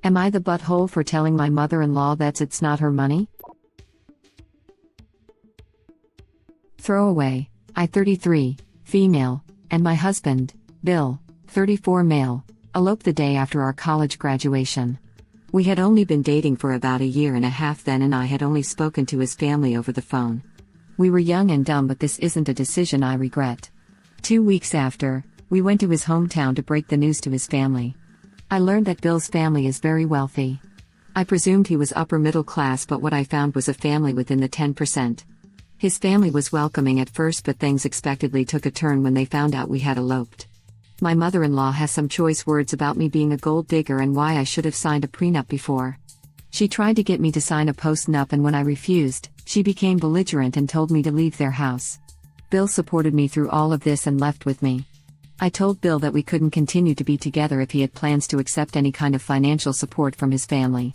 Am I the butthole for telling my mother-in-law that it's not her money? Throwaway. I 33, female, and my husband, Bill, 34 male, eloped the day after our college graduation. We had only been dating for about a year and a half then, and I had only spoken to his family over the phone. We were young and dumb, but this isn't a decision I regret. 2 weeks after, we went to his hometown to break the news to his family. I learned that Bill's family is very wealthy. I presumed he was upper middle class, but what I found was a family within the 10%. His family was welcoming at first, but things expectedly took a turn when they found out we had eloped. My mother-in-law has some choice words about me being a gold digger and why I should have signed a prenup before. She tried to get me to sign a postnup, and when I refused, she became belligerent and told me to leave their house. Bill supported me through all of this and left with me. I told Bill that we couldn't continue to be together if he had plans to accept any kind of financial support from his family.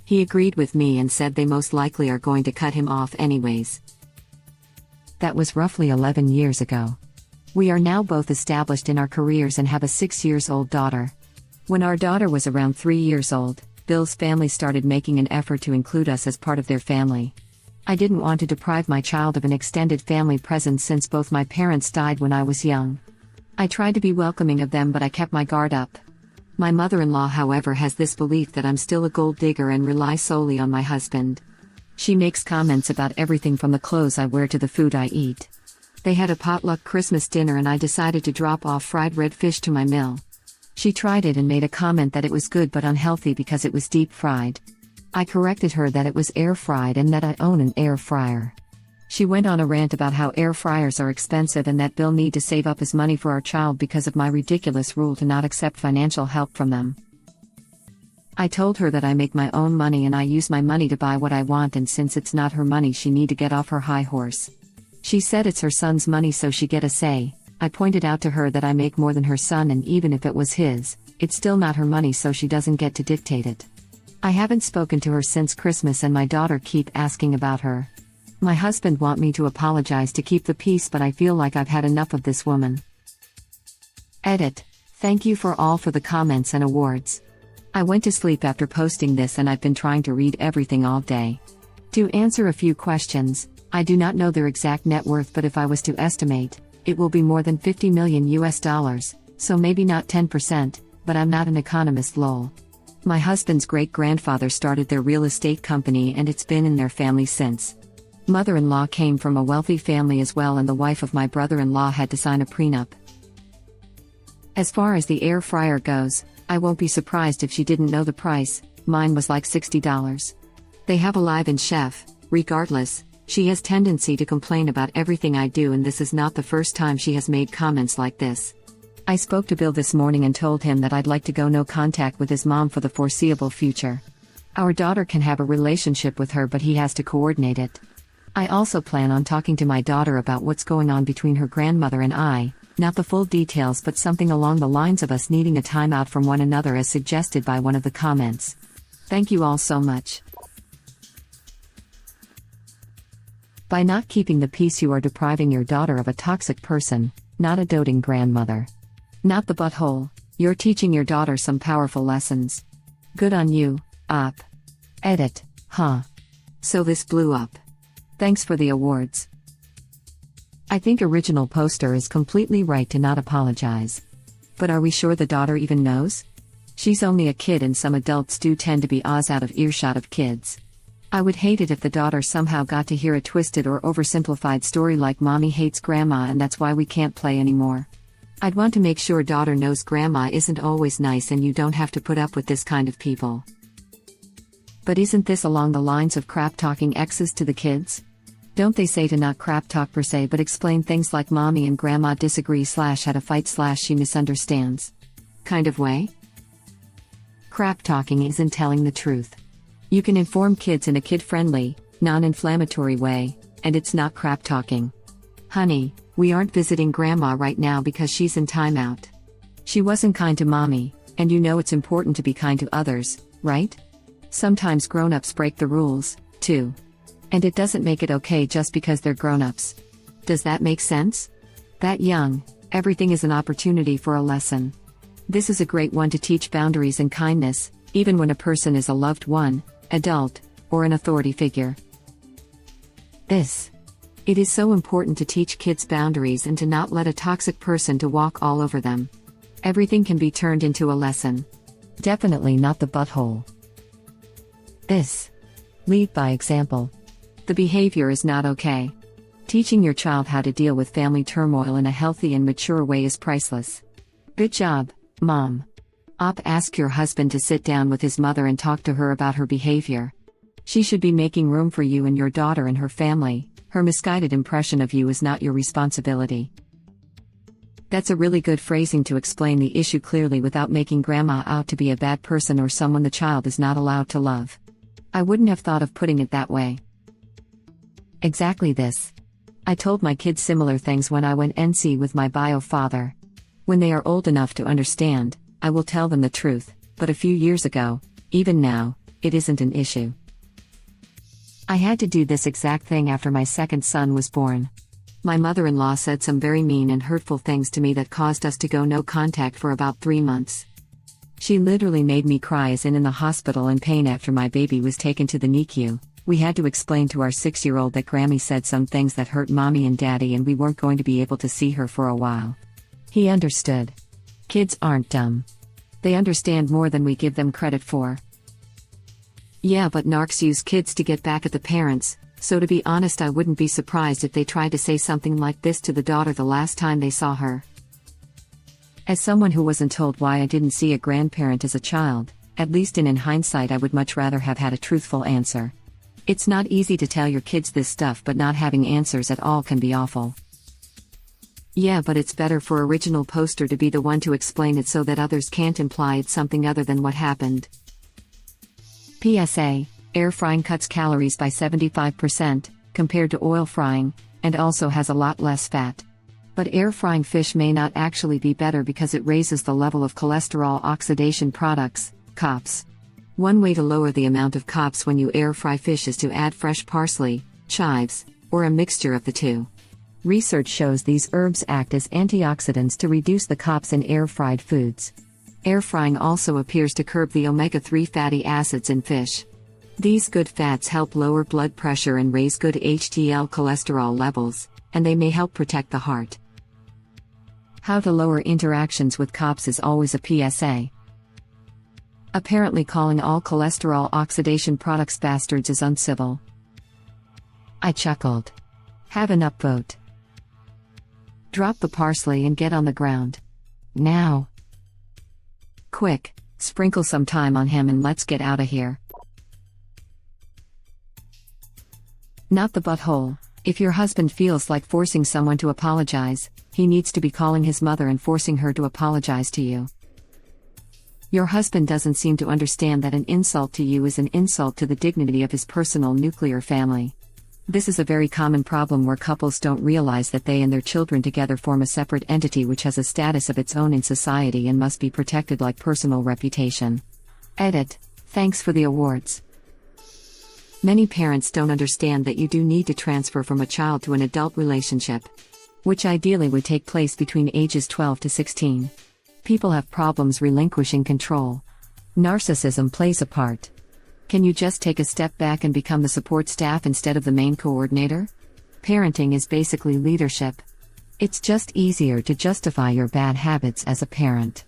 He agreed with me and said they most likely are going to cut him off anyways. That was roughly 11 years ago. We are now both established in our careers and have a 6-year-old daughter. When our daughter was around 3 years old, Bill's family started making an effort to include us as part of their family. I didn't want to deprive my child of an extended family presence since both my parents died when I was young. I tried to be welcoming of them, but I kept my guard up. My mother-in-law, however, has this belief that I'm still a gold digger and rely solely on my husband. She makes comments about everything from the clothes I wear to the food I eat. They had a potluck Christmas dinner and I decided to drop off fried red fish to my meal. She tried it and made a comment that it was good but unhealthy because it was deep fried. I corrected her that it was air fried and that I own an air fryer. She went on a rant about how air fryers are expensive and that Bill need to save up his money for our child because of my ridiculous rule to not accept financial help from them. I told her that I make my own money and I use my money to buy what I want, and since it's not her money she need to get off her high horse. She said it's her son's money so she get a say. I pointed out to her that I make more than her son, and even if it was his, it's still not her money so she doesn't get to dictate it. I haven't spoken to her since Christmas and my daughter keep asking about her. My husband want me to apologize to keep the peace, but I feel like I've had enough of this woman. Edit. Thank you for the comments and awards. I went to sleep after posting this and I've been trying to read everything all day. To answer a few questions, I do not know their exact net worth, but if I was to estimate, it will be more than $50 million, so maybe not 10%, but I'm not an economist lol. My husband's great-grandfather started their real estate company and it's been in their family since. Mother-in-law came from a wealthy family as well, and the wife of my brother-in-law had to sign a prenup. As far as the air fryer goes, I won't be surprised if she didn't know the price. Mine was like $60. They have a live-in chef. Regardless, she has tendency to complain about everything I do, and this is not the first time she has made comments like this. I spoke to Bill this morning and told him that I'd like to go no contact with his mom for the foreseeable future. Our daughter can have a relationship with her, but he has to coordinate it. I also plan on talking to my daughter about what's going on between her grandmother and I, not the full details but something along the lines of us needing a time out from one another as suggested by one of the comments. Thank you all so much. By not keeping the peace you are depriving your daughter of a toxic person, not a doting grandmother. Not the butthole, you're teaching your daughter some powerful lessons. Good on you, Op. Edit, huh. So this blew up. Thanks for the awards. I think original poster is completely right to not apologize. But are we sure the daughter even knows? She's only a kid and some adults do tend to be Oz out of earshot of kids. I would hate it if the daughter somehow got to hear a twisted or oversimplified story like mommy hates grandma and that's why we can't play anymore. I'd want to make sure daughter knows grandma isn't always nice and you don't have to put up with this kind of people. But isn't this along the lines of crap talking exes to the kids? Don't they say to not crap talk per se but explain things like mommy and grandma disagree / had a fight / she misunderstands? Kind of way? Crap talking isn't telling the truth. You can inform kids in a kid-friendly, non-inflammatory way, and it's not crap talking. Honey, we aren't visiting grandma right now because she's in timeout. She wasn't kind to mommy, and you know it's important to be kind to others, right? Sometimes grown-ups break the rules, too. And it doesn't make it okay just because they're grown-ups. Does that make sense? That young, everything is an opportunity for a lesson. This is a great one to teach boundaries and kindness, even when a person is a loved one, adult, or an authority figure. It is so important to teach kids boundaries and to not let a toxic person to walk all over them. Everything can be turned into a lesson. Definitely not the butthole. Lead by example. The behavior is not okay. Teaching your child how to deal with family turmoil in a healthy and mature way is priceless. Good job, Mom. Ask your husband to sit down with his mother and talk to her about her behavior. She should be making room for you and your daughter and her family. Her misguided impression of you is not your responsibility. That's a really good phrasing to explain the issue clearly without making grandma out to be a bad person or someone the child is not allowed to love. I wouldn't have thought of putting it that way. Exactly this. I told my kids similar things when I went NC with my bio father. When they are old enough to understand, I will tell them the truth, but a few years ago, even now, it isn't an issue. I had to do this exact thing after my second son was born. My mother-in-law said some very mean and hurtful things to me that caused us to go no contact for about 3 months. She literally made me cry as in the hospital in pain after my baby was taken to the NICU. We had to explain to our 6-year-old that Grammy said some things that hurt mommy and daddy and we weren't going to be able to see her for a while. He understood. Kids aren't dumb. They understand more than we give them credit for. Yeah, but narcs use kids to get back at the parents, so to be honest I wouldn't be surprised if they tried to say something like this to the daughter the last time they saw her. As someone who wasn't told why I didn't see a grandparent as a child, at least in hindsight I would much rather have had a truthful answer. It's not easy to tell your kids this stuff, but not having answers at all can be awful. Yeah, but it's better for original poster to be the one to explain it so that others can't imply it's something other than what happened. PSA: air frying cuts calories by 75%, compared to oil frying, and also has a lot less fat. But air frying fish may not actually be better because it raises the level of cholesterol oxidation products, COPS. One way to lower the amount of COPS when you air fry fish is to add fresh parsley, chives, or a mixture of the two. Research shows these herbs act as antioxidants to reduce the COPS in air-fried foods. Air frying also appears to curb the omega-3 fatty acids in fish. These good fats help lower blood pressure and raise good HDL cholesterol levels, and they may help protect the heart. How to lower interactions with COPS is always a PSA. Apparently calling all cholesterol oxidation products bastards is uncivil. I chuckled. Have an upvote. Drop the parsley and get on the ground. Now. Quick, sprinkle some thyme on him and let's get out of here. Not the butthole. If your husband feels like forcing someone to apologize, he needs to be calling his mother and forcing her to apologize to you. Your husband doesn't seem to understand that an insult to you is an insult to the dignity of his personal nuclear family. This is a very common problem where couples don't realize that they and their children together form a separate entity which has a status of its own in society and must be protected like personal reputation. Edit. Thanks for the awards. Many parents don't understand that you do need to transfer from a child to an adult relationship, which ideally would take place between ages 12 to 16. People have problems relinquishing control. Narcissism plays a part. Can you just take a step back and become the support staff instead of the main coordinator? Parenting is basically leadership. It's just easier to justify your bad habits as a parent.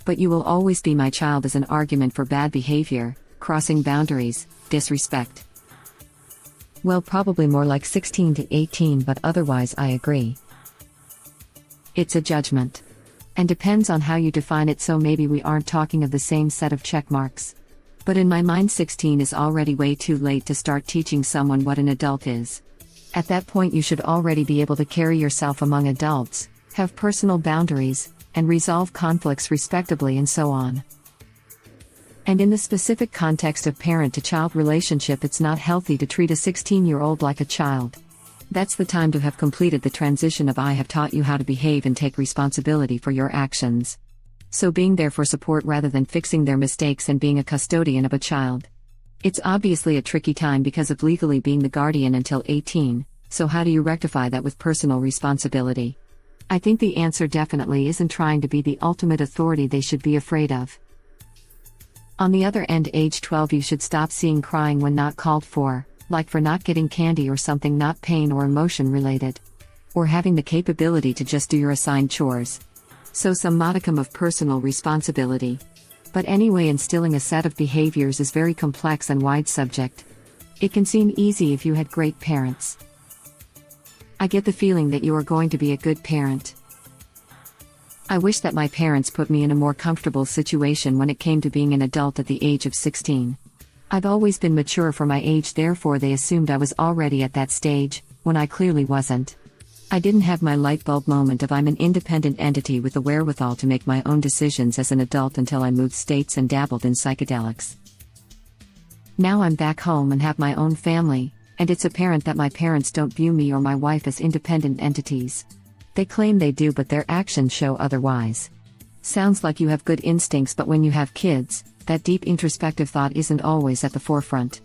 But you will always be my child as an argument for bad behavior, crossing boundaries, disrespect. Well, probably more like 16 to 18, but otherwise I agree. It's a judgment. And depends on how you define it, so maybe we aren't talking of the same set of check marks. But in my mind 16 is already way too late to start teaching someone what an adult is. At that point you should already be able to carry yourself among adults, have personal boundaries, and resolve conflicts respectably and so on. And in the specific context of parent-to-child relationship, it's not healthy to treat a 16-year-old like a child. That's the time to have completed the transition of I have taught you how to behave and take responsibility for your actions. So being there for support rather than fixing their mistakes and being a custodian of a child. It's obviously a tricky time because of legally being the guardian until 18, so how do you rectify that with personal responsibility? I think the answer definitely isn't trying to be the ultimate authority they should be afraid of. On the other end, age 12, you should stop seeing crying when not called for, like for not getting candy or something not pain or emotion related. Or having the capability to just do your assigned chores. So some modicum of personal responsibility. But anyway, instilling a set of behaviors is very complex and wide subject. It can seem easy if you had great parents. I get the feeling that you are going to be a good parent. I wish that my parents put me in a more comfortable situation when it came to being an adult at the age of 16. I've always been mature for my age, therefore they assumed I was already at that stage, when I clearly wasn't. I didn't have my light bulb moment of I'm an independent entity with the wherewithal to make my own decisions as an adult until I moved states and dabbled in psychedelics. Now I'm back home and have my own family, and it's apparent that my parents don't view me or my wife as independent entities. They claim they do, but their actions show otherwise. Sounds like you have good instincts, but when you have kids, that deep introspective thought isn't always at the forefront.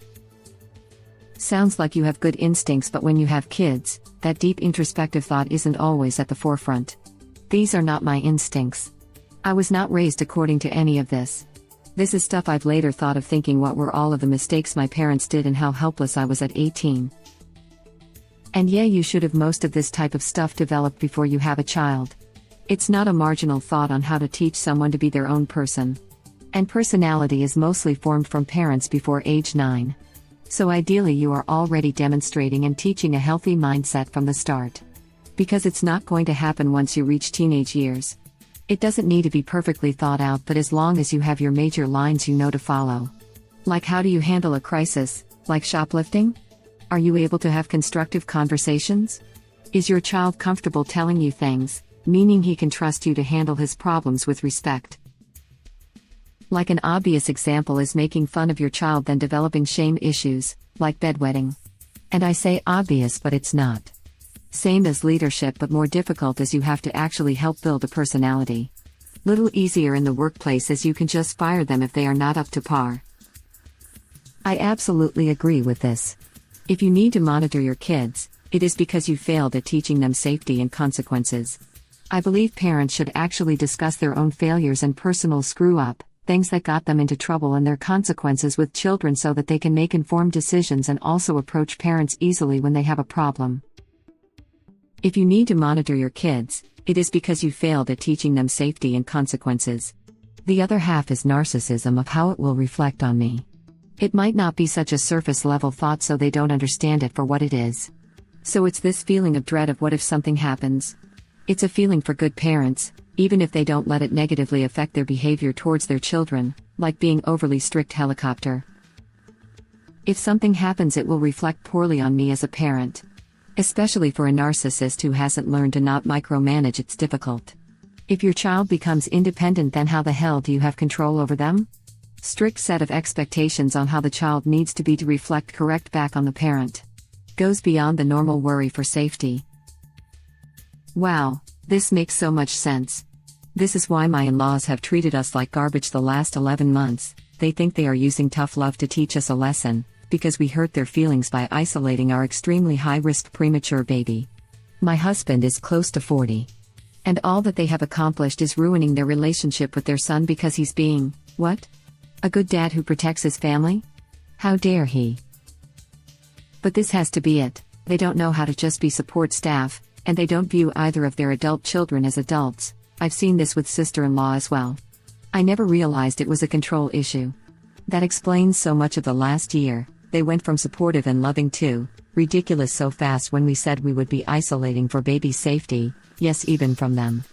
Sounds like you have good instincts, but when you have kids, that deep introspective thought isn't always at the forefront. These are not my instincts. I was not raised according to any of this. This is stuff I've later thought of, thinking what were all of the mistakes my parents did and how helpless I was at 18. And yeah, you should have most of this type of stuff developed before you have a child. It's not a marginal thought on how to teach someone to be their own person. And personality is mostly formed from parents before age 9. So ideally you are already demonstrating and teaching a healthy mindset from the start. Because it's not going to happen once you reach teenage years. It doesn't need to be perfectly thought out, but as long as you have your major lines you know to follow. Like, how do you handle a crisis, like shoplifting? Are you able to have constructive conversations? Is your child comfortable telling you things, meaning he can trust you to handle his problems with respect? Like, an obvious example is making fun of your child then developing shame issues, like bedwetting. And I say obvious, but it's not. Same as leadership, but more difficult as you have to actually help build a personality. Little easier in the workplace as you can just fire them if they are not up to par. I absolutely agree with this. If you need to monitor your kids, it is because you failed at teaching them safety and consequences. I believe parents should actually discuss their own failures and personal screw-up, things that got them into trouble and their consequences with children, so that they can make informed decisions and also approach parents easily when they have a problem. If you need to monitor your kids, it is because you failed at teaching them safety and consequences. The other half is narcissism of how it will reflect on me. It might not be such a surface level thought, so they don't understand it for what it is. So it's this feeling of dread of what if something happens. It's a feeling for good parents, even if they don't let it negatively affect their behavior towards their children, like being overly strict helicopter. If something happens, it will reflect poorly on me as a parent. Especially for a narcissist who hasn't learned to not micromanage, it's difficult. If your child becomes independent, then how the hell do you have control over them? Strict set of expectations on how the child needs to be to reflect correct back on the parent. Goes beyond the normal worry for safety. Wow, this makes so much sense. This is why my in-laws have treated us like garbage the last 11 months. They think they are using tough love to teach us a lesson, because we hurt their feelings by isolating our extremely high-risk premature baby. My husband is close to 40. And all that they have accomplished is ruining their relationship with their son because he's being, what? A good dad who protects his family? How dare he? But this has to be it. They don't know how to just be support staff, and they don't view either of their adult children as adults. I've seen this with sister-in-law as well. I never realized it was a control issue. That explains so much of the last year. They went from supportive and loving to ridiculous so fast when we said we would be isolating for baby safety, yes, even from them.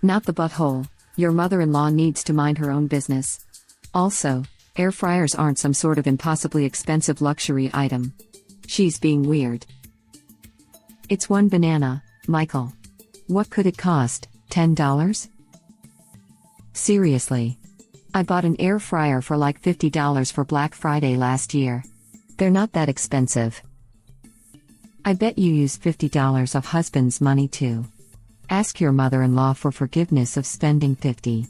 Not the butthole. Your mother-in-law needs to mind her own business. Also, air fryers aren't some sort of impossibly expensive luxury item. She's being weird. It's one banana, Michael. What could it cost, $10? Seriously. I bought an air fryer for like $50 for Black Friday last year. They're not that expensive. I bet you use $50 of husband's money too. Ask your mother-in-law for forgiveness of spending $50.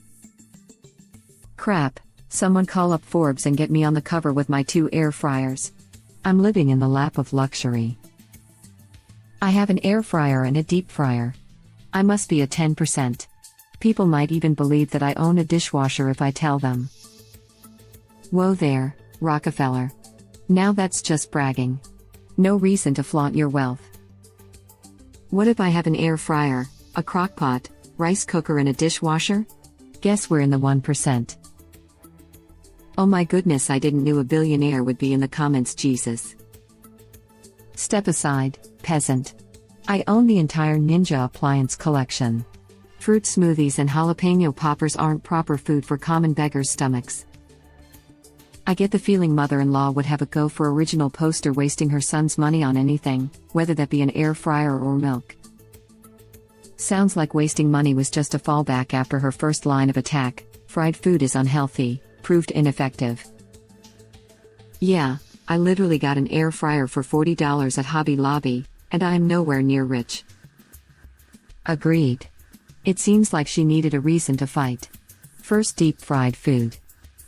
Crap, someone call up Forbes and get me on the cover with my 2 air fryers. I'm living in the lap of luxury. I have an air fryer and a deep fryer. I must be a 10%. People might even believe that I own a dishwasher if I tell them. Whoa there, Rockefeller. Now that's just bragging. No reason to flaunt your wealth. What if I have an air fryer, a crockpot, rice cooker and a dishwasher? Guess we're in the 1%. Oh my goodness, I didn't know a billionaire would be in the comments, Jesus. Step aside, peasant. I own the entire Ninja appliance collection. Fruit smoothies and jalapeno poppers aren't proper food for common beggars' stomachs. I get the feeling mother-in-law would have a go for original poster wasting her son's money on anything, whether that be an air fryer or milk. Sounds like wasting money was just a fallback after her first line of attack: fried food is unhealthy, proved ineffective. Yeah, I literally got an air fryer for $40 at Hobby Lobby, and I am nowhere near rich. Agreed. It seems like she needed a reason to fight. First deep-fried food.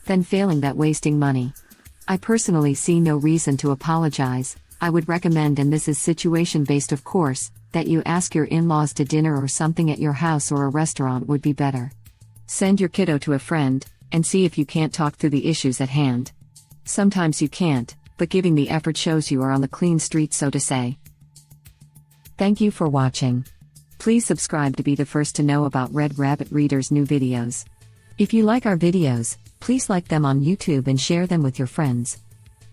Then failing that, wasting money. I personally see no reason to apologize. I would recommend, and this is situation-based of course, that you ask your in-laws to dinner or something at your house or a restaurant would be better. Send your kiddo to a friend, and see if you can't talk through the issues at hand. Sometimes you can't, but giving the effort shows you are on the clean street, so to say. Thank you for watching. Please subscribe to be the first to know about Red Rabbit Reader's new videos. If you like our videos, please like them on YouTube and share them with your friends.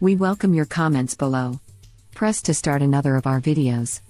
We welcome your comments below. Press to start another of our videos.